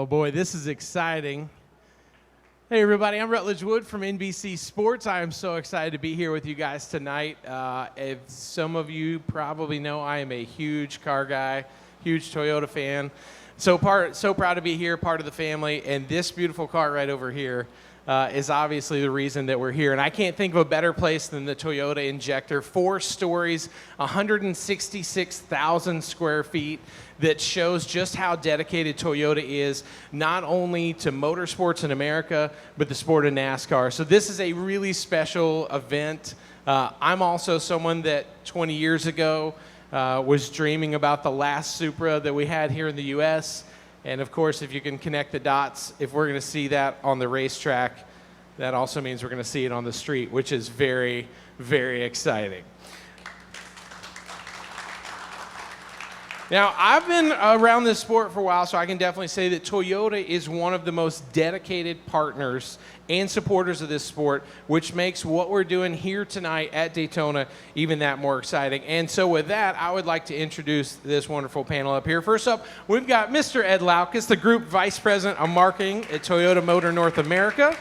Oh boy, this is exciting. Hey everybody, I'm Rutledge Wood from NBC Sports. I am so excited to be here with you guys tonight. If some of you probably know, I am a huge car guy, huge Toyota fan. So proud to be here, part of the family, and this beautiful car right over here is obviously the reason that we're here. And I can't think of a better place than the Toyota Injector. 4 stories, 166,000 square feet, that shows just how dedicated Toyota is, not only to motorsports in America, but the sport of NASCAR. So this is a really special event. I'm also someone that 20 years ago was dreaming about the last Supra that we had here in the U.S., and of course, if you can connect the dots, if we're going to see that on the racetrack, that also means we're going to see it on the street, which is very, very exciting. Now, I've been around this sport for a while, so I can definitely say that Toyota is one of the most dedicated partners and supporters of this sport, which makes what we're doing here tonight at Daytona even that more exciting. And so with that, I would like to introduce this wonderful panel up here. First up, we've got Mr. Ed Laukus, the Group Vice President of Marketing at Toyota Motor North America.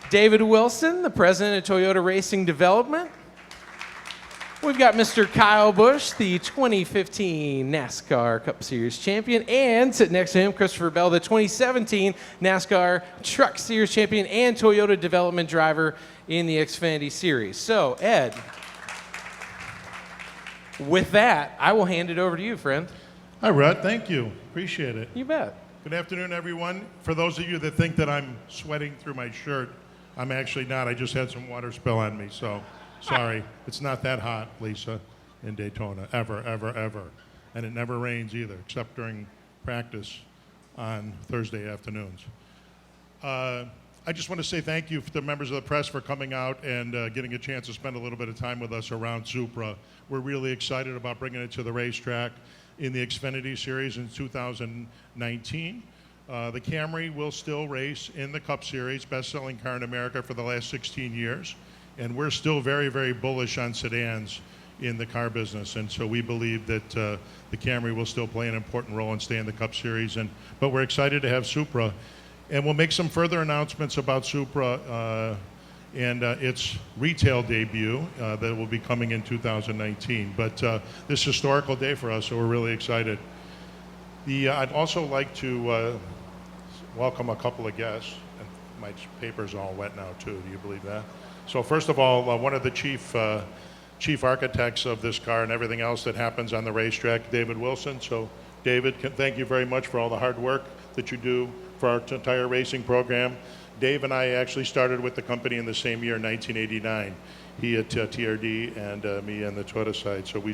David Wilson, the President of Toyota Racing Development. We've got Mr. Kyle Busch, the 2015 NASCAR Cup Series champion, and sitting next to him, Christopher Bell, the 2017 NASCAR Truck Series champion and Toyota development driver in the Xfinity Series. So, Ed, with that, I will hand it over to you, friend. Hi, Rod. Thank you. Appreciate it. You bet. Good afternoon, everyone. For those of you that think that I'm sweating through my shirt, I'm actually not. I just had some water spill on me, so sorry. It's not that hot, Lisa, in Daytona, ever, ever, ever. And it never rains either, except during practice on Thursday afternoons. I just want to say thank you to the members of the press for coming out and getting a chance to spend a little bit of time with us around Supra. We're really excited about bringing it to the racetrack in the Xfinity Series in 2019. The Camry will still race in the Cup Series, best-selling car in America for the last 16 years. And we're still very, very bullish on sedans in the car business. And so we believe that the Camry will still play an important role and stay in the Cup Series. But we're excited to have Supra. And we'll make some further announcements about Supra and its retail debut that will be coming in 2019. But this historical day for us, so we're really excited. I'd also like to welcome a couple of guests. And my paper's all wet now, too. Do you believe that? So first of all, one of the chief architects of this car and everything else that happens on the racetrack, David Wilson. So David, thank you very much for all the hard work that you do for our entire racing program. Dave and I actually started with the company in the same year, 1989. He at TRD and me on the Toyota side. So we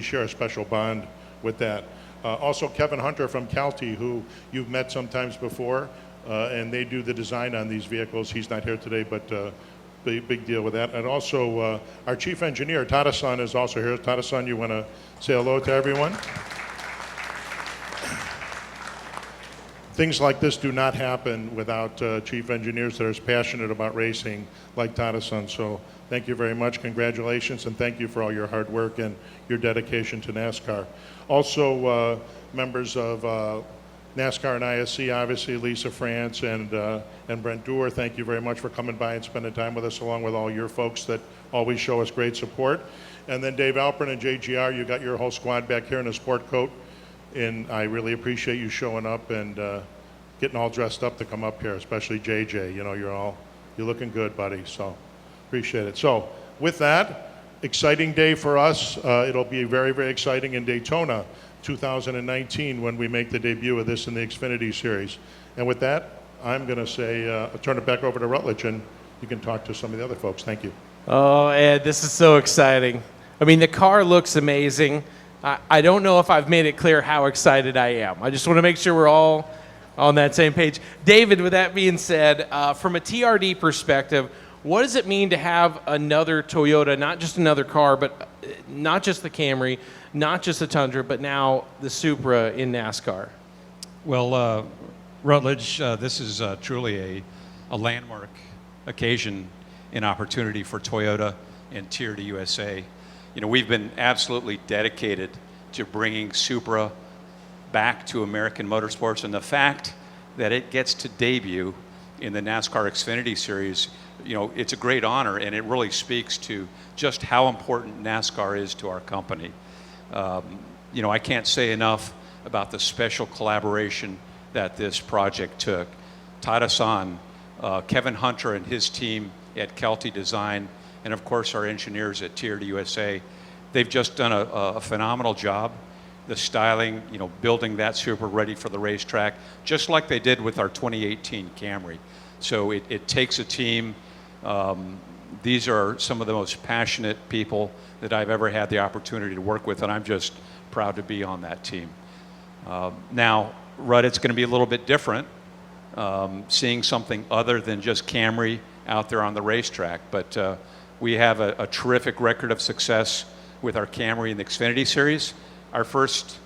share a special bond with that. Also, Kevin Hunter from Calty, who you've met sometimes before, and they do the design on these vehicles. He's not here today, but big deal with that. And also, our chief engineer, Tada-san, is also here. Tada-san, you want to say hello to everyone? Things like this do not happen without chief engineers that are as passionate about racing like Tada-san. So thank you very much. Congratulations, and thank you for all your hard work and your dedication to NASCAR. Also, members of NASCAR and ISC, obviously, Lisa France and Brent Dewar, thank you very much for coming by and spending time with us, along with all your folks that always show us great support. And then Dave Alpern and JGR, you got your whole squad back here in a sport coat, and I really appreciate you showing up and getting all dressed up to come up here, especially JJ. You know, you're looking good, buddy, so appreciate it. So with that, exciting day for us. It'll be very, very exciting in Daytona 2019 when we make the debut of this in the Xfinity Series. And with that, I'm going to say, I'll turn it back over to Rutledge, and you can talk to some of the other folks. Thank you. Oh, Ed, this is so exciting. I mean, the car looks amazing. I don't know if I've made it clear how excited I am. I just want to make sure we're all on that same page. David, with that being said, from a TRD perspective, what does it mean to have another Toyota, not just another car, but not just the Camry, not just the Tundra, but now the Supra in NASCAR? Well, Rutledge, this is truly a landmark occasion and opportunity for Toyota and TRD USA. You know, we've been absolutely dedicated to bringing Supra back to American motorsports, and the fact that it gets to debut in the NASCAR Xfinity Series, you know, it's a great honor, and it really speaks to just how important NASCAR is to our company. You know, I can't say enough about the special collaboration that this project took. Tada-san, Kevin Hunter and his team at Kelty Design, and of course our engineers at Tiered USA, they've just done a phenomenal job. The styling, you know, building that Supra ready for the racetrack, just like they did with our 2018 Camry. So it takes a team. These are some of the most passionate people that I've ever had the opportunity to work with, and I'm just proud to be on that team. Now, Rudd, it's going to be a little bit different, seeing something other than just Camry out there on the racetrack. But we have a terrific record of success with our Camry in the Xfinity Series. Our first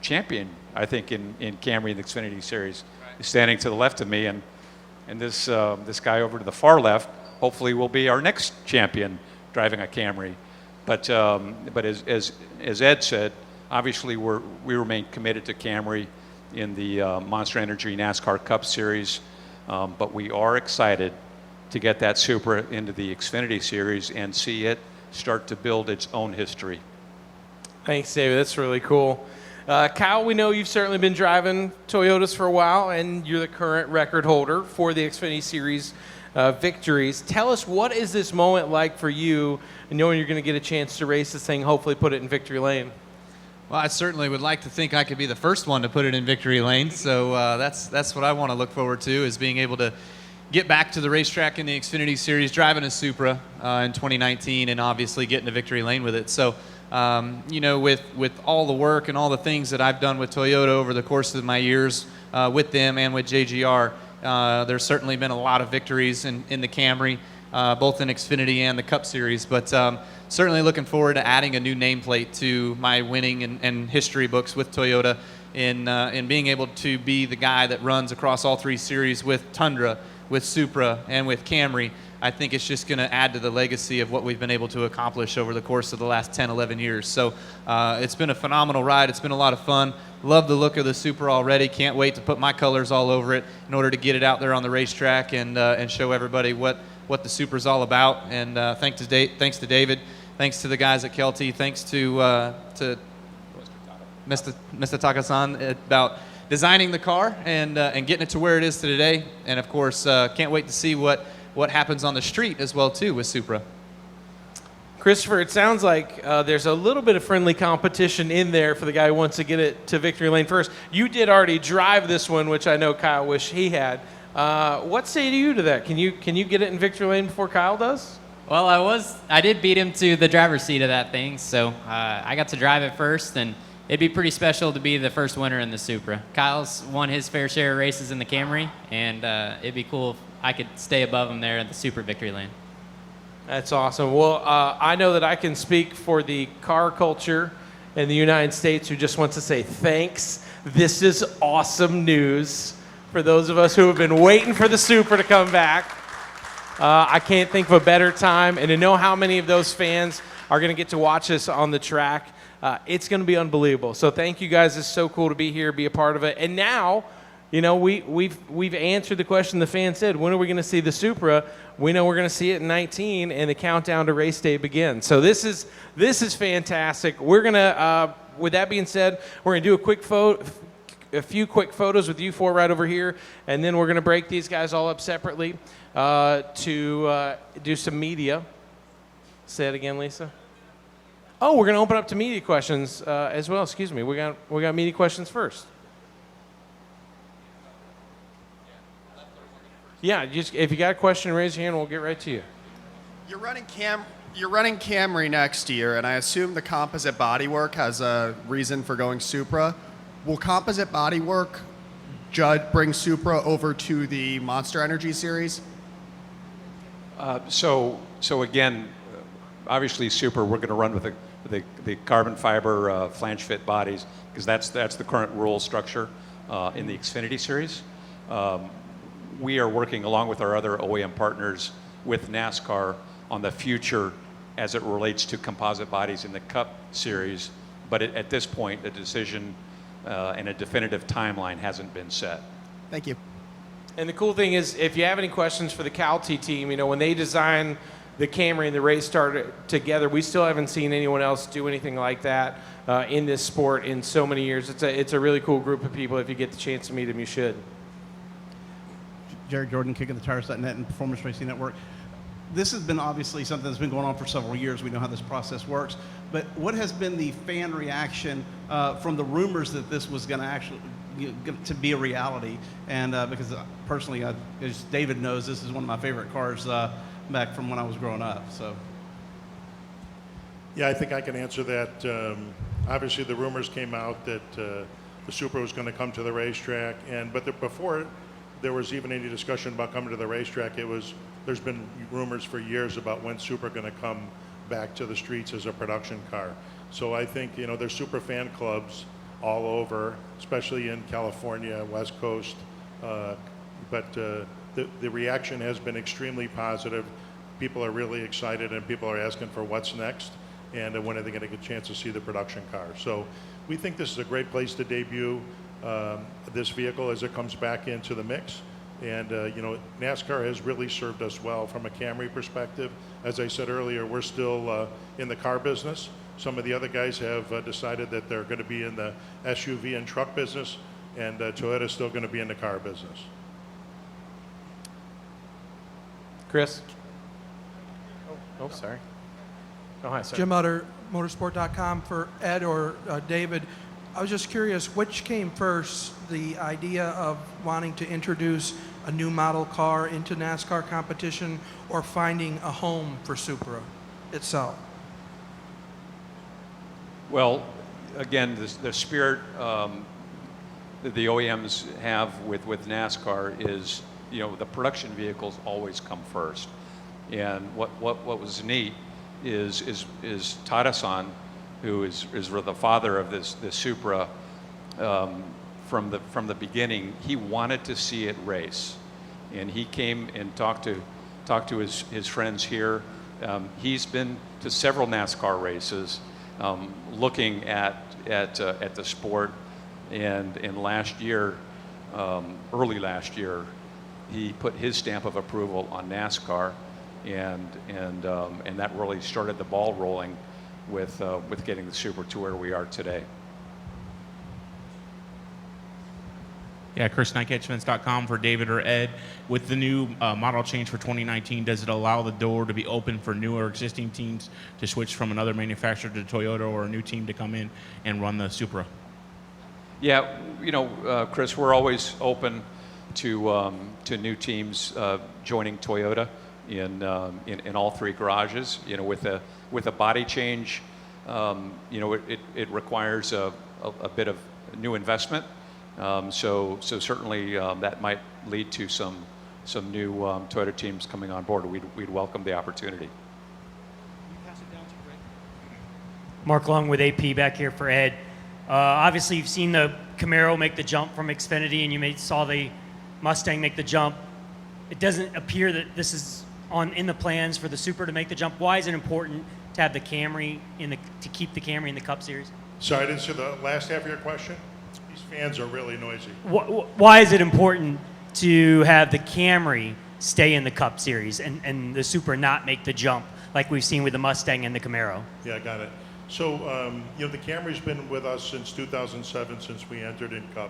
champion, I think, in Camry in the Xfinity Series is standing to the left of me, and this guy over to the far left hopefully will be our next champion driving a Camry. But as Ed said, obviously we remain committed to Camry in the Monster Energy NASCAR Cup Series, but we are excited to get that Supra into the Xfinity Series and see it start to build its own history. Thanks, David. That's really cool. Kyle, we know you've certainly been driving Toyotas for a while, and you're the current record holder for the Xfinity Series victories. Tell us, what is this moment like for you, knowing you're going to get a chance to race this thing, hopefully put it in victory lane? Well, I certainly would like to think I could be the first one to put it in victory lane. So that's what I want to look forward to, is being able to get back to the racetrack in the Xfinity Series, driving a Supra in 2019, and obviously getting to victory lane with it. So, you know, with all the work and all the things that I've done with Toyota over the course of my years with them and with JGR, there's certainly been a lot of victories in the Camry, both in Xfinity and the Cup Series. But certainly looking forward to adding a new nameplate to my winning and history books with Toyota, in being able to be the guy that runs across all three series with Tundra, with Supra, and with Camry. I think it's just going to add to the legacy of what we've been able to accomplish over the course of the last 10, 11 years. So it's been a phenomenal ride. It's been a lot of fun. Love the look of the Supra already. Can't wait to put my colors all over it in order to get it out there on the racetrack and show everybody what the Supra's all about. And thanks to David. Thanks to the guys at Kelty. Thanks to Mr. Taka-san about designing the car and getting it to where it is today. And of course, can't wait to see what happens on the street as well too with Supra. Christopher, it sounds like there's a little bit of friendly competition in there for the guy who wants to get it to victory lane first. You did already drive this one, which I know Kyle wished he had. What say you to that? Can you get it in victory lane before Kyle does? Well, I did beat him to the driver's seat of that thing, so I got to drive it first, and it'd be pretty special to be the first winner in the Supra. Kyle's won his fair share of races in the Camry, and it'd be cool if I could stay above him there in the Supra victory lane. That's awesome. Well, I know that I can speak for the car culture in the United States who just wants to say thanks. This is awesome news for those of us who have been waiting for the Supra to come back. I can't think of a better time, and to know how many of those fans are going to get to watch us on the track, it's going to be unbelievable. So thank you guys. It's so cool to be here, be a part of it. And now, you know, we've answered the question the fans said, when are we going to see the Supra? We know we're going to see it in 19, and the countdown to race day begins. So this is fantastic. We're going to, with that being said, we're going to do a few quick photos with you four right over here, and then we're going to break these guys all up separately to do some media. Say it again, Lisa. Oh, we're going to open up to media questions as well. Excuse me. We got media questions first. Yeah, just if you got a question, raise your hand. We'll get right to you. You're running Camry next year, and I assume the composite bodywork has a reason for going Supra. Will composite bodywork bring Supra over to the Monster Energy Series? So again, obviously Supra, we're going to run with the carbon fiber flange fit bodies, because that's the current rule structure in the Xfinity Series. We are working along with our other OEM partners with NASCAR on the future as it relates to composite bodies in the Cup Series. But at this point, the decision and a definitive timeline hasn't been set. Thank you. And the cool thing is, if you have any questions for the CalT team, when they designed the Camry and the race started together, we still haven't seen anyone else do anything like that in this sport in so many years. It's a really cool group of people. If you get the chance to meet them, you should. Jared Jordan, Kicking the Tires.net and Performance Racing Network. This has been obviously something that's been going on for several years. We know how this process works. But what has been the fan reaction from the rumors that this was going to actually to be a reality? And because personally, as David knows, this is one of my favorite cars back from when I was growing up. So. Yeah, I think I can answer that. Obviously, the rumors came out that the Supra was going to come to the racetrack, but before there was even any discussion about coming to the racetrack, there's been rumors for years about when Supra going to come back to the streets as a production car. So I think there's Supra fan clubs all over, especially in California, West Coast, but the reaction has been extremely positive. People are really excited, and people are asking for what's next, and when are they going to get a chance to see the production car. So we think this is a great place to debut this vehicle as it comes back into the mix. And NASCAR has really served us well from a Camry perspective. As I said earlier, we're still in the car business. Some of the other guys have decided that they're going to be in the SUV and truck business, and Toyota's still going to be in the car business. Chris? Oh, sorry. Oh, hi, sorry. Jim Utter, motorsport.com. For Ed or David, I was just curious, which came first, the idea of wanting to introduce a new model car into NASCAR competition, or finding a home for Supra itself? Well, again, the spirit that the OEMs have with NASCAR is, the production vehicles always come first. And what was neat is Tadasan, who is the father of this Supra, from the beginning. He wanted to see it race, and he came and talked to his friends here. He's been to several NASCAR races, looking at the sport, and last year, early last year, he put his stamp of approval on NASCAR, and that really started the ball rolling with getting the Supra to where we are today. Yeah, Chris Knight, Xfinity.com. For David or Ed, with the new model change for 2019, does it allow the door to be open for new or existing teams to switch from another manufacturer to Toyota, or a new team to come in and run the Supra? Yeah, Chris, we're always open to new teams joining Toyota in all three garages. With a body change, it requires a bit of new investment. So certainly that might lead to some new Toyota teams coming on board. We'd welcome the opportunity. Mark Long with AP back here for Ed. Obviously, you've seen the Camaro make the jump from Xfinity, and you saw the Mustang make the jump. It doesn't appear that this is in the plans for the Supra to make the jump. Why is it important to have the Camry to keep the Camry in the Cup Series? Sorry, I didn't see the last half of your question. These fans are really noisy. Why is it important to have the Camry stay in the Cup Series and the Supra not make the jump like we've seen with the Mustang and the Camaro? Yeah, I got it. So, the Camry's been with us since 2007, since we entered in Cup.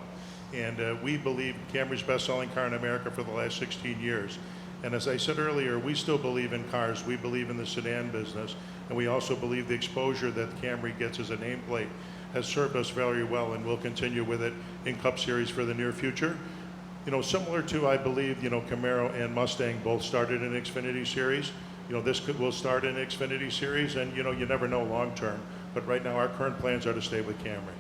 And we believe Camry's best-selling car in America for the last 16 years. And as I said earlier, we still believe in cars. We believe in the sedan business. And we also believe the exposure that Camry gets as a nameplate has served us very well, and we'll continue with it in Cup Series for the near future. Similar to, I believe, Camaro and Mustang both started in Xfinity Series. This will start in Xfinity Series, and you never know long term. But right now, our current plans are to stay with Camry.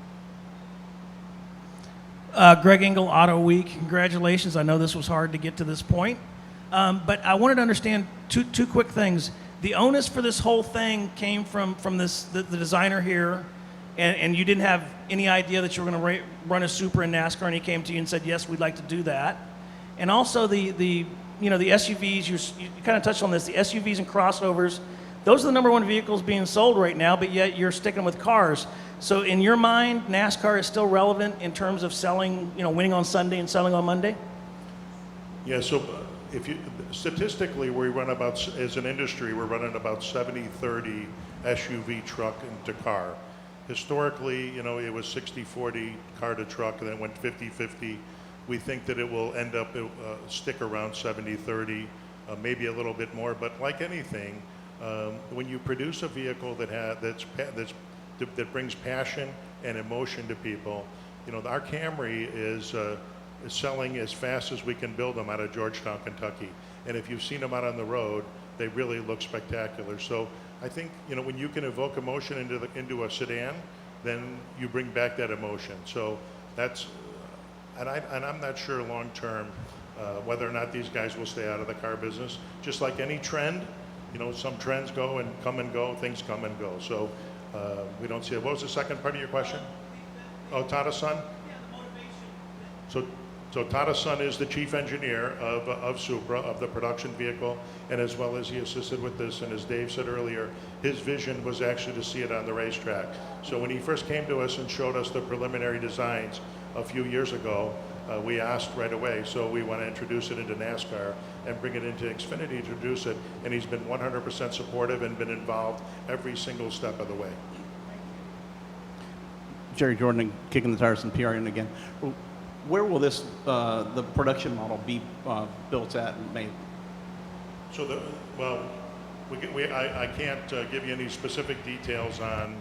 Greg Engel, Auto Week. Congratulations. I know this was hard to get to this point. But I wanted to understand two quick things. The onus for this whole thing came from the designer here, and you didn't have any idea that you were going to run a Supra in NASCAR, and he came to you and said, yes, we'd like to do that. And also the SUVs, you kind of touched on this, the SUVs and crossovers, those are the number one vehicles being sold right now, but yet you're sticking with cars. So in your mind, NASCAR is still relevant in terms of selling, winning on Sunday and selling on Monday? Yeah, so statistically, we run about, as an industry, we're running about 70-30 SUV truck into car. Historically, it was 60-40 car to truck, and then it went 50-50. We think that it will end up, stick around 70-30, maybe a little bit more, but like anything, when you produce a vehicle that brings passion and emotion to people, our Camry is selling as fast as we can build them out of Georgetown, Kentucky. And if you've seen them out on the road, they really look spectacular. So I think, when you can evoke emotion into a sedan, then you bring back that emotion. So that's, and I'm not sure long term whether or not these guys will stay out of the car business. Just like any trend, some trends go and go, things come and go. So we don't see it. What was the second part of your question? Oh, Tata-san? So Tata-san is the chief engineer of Supra, of the production vehicle, and as well as he assisted with this. And as Dave said earlier, his vision was actually to see it on the racetrack. So when he first came to us and showed us the preliminary designs a few years ago, we asked right away, so we want to introduce it into NASCAR and bring it into Xfinity to introduce it, and he's been 100% supportive and been involved every single step of the way. Jerry Jordan, Kicking the Tires and PRN again. Where will this, the production model be built at and made? So I can't give you any specific details on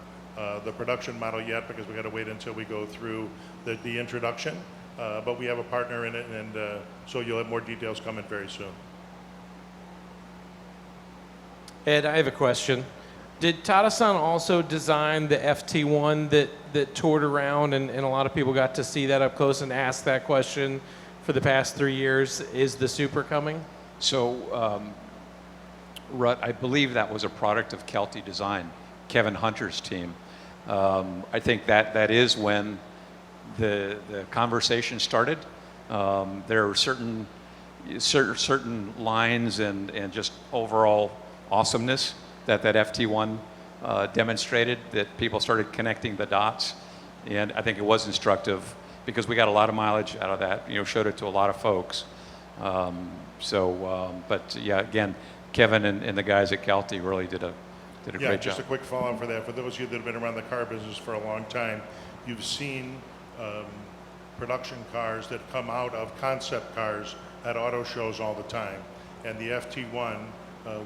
the production model yet because we got to wait until we go through the introduction. But we have a partner in it, and so you'll have more details coming very soon. Ed, I have a question. Did Tata-san also design the FT1 that toured around and a lot of people got to see that up close and ask that question for the past 3 years? Is the Supra coming? So, Rut, I believe that was a product of Kelty Design, Kevin Hunter's team. I think that is when the conversation started. There are certain lines and just overall awesomeness that FT1 demonstrated, that people started connecting the dots, and I think it was instructive because we got a lot of mileage out of that. Showed it to a lot of folks. But yeah, again, Kevin and the guys at Kelty really did a great job. Just a quick follow-up for that. For those of you that have been around the car business for a long time, you've seen production cars that come out of concept cars at auto shows all the time, and the FT1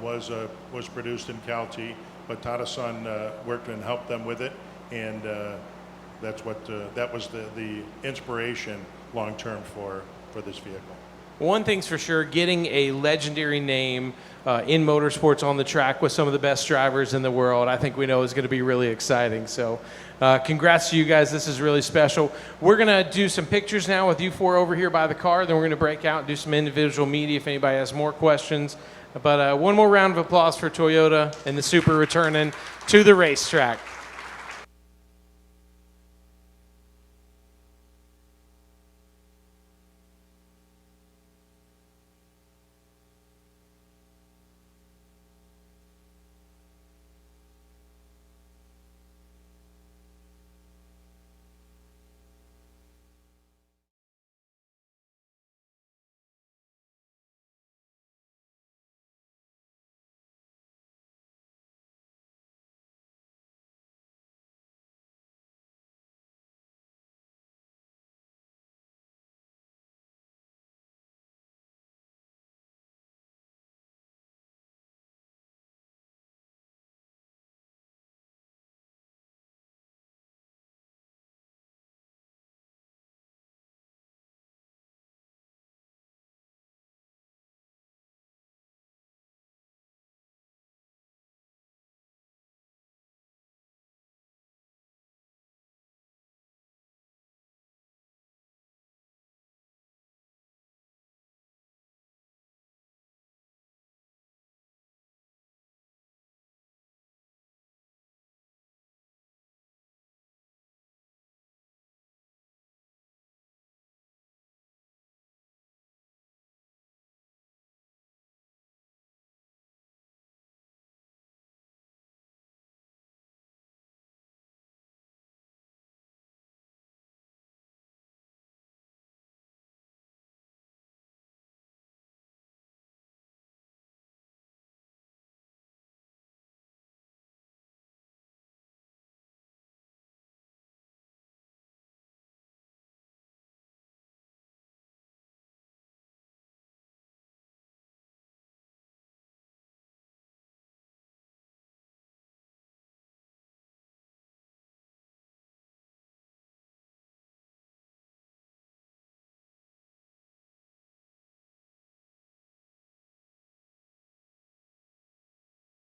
was produced in Kelty, but Tata-san worked and helped them with it, and that was the inspiration long term for this vehicle. One thing's for sure, getting a legendary name in motorsports on the track with some of the best drivers in the world, I think we know is going to be really exciting. So congrats to you guys. This is really special. We're going to do some pictures now with you four over here by the car. Then we're going to break out and do some individual media if anybody has more questions. But one more round of applause for Toyota and the Supra returning to the racetrack.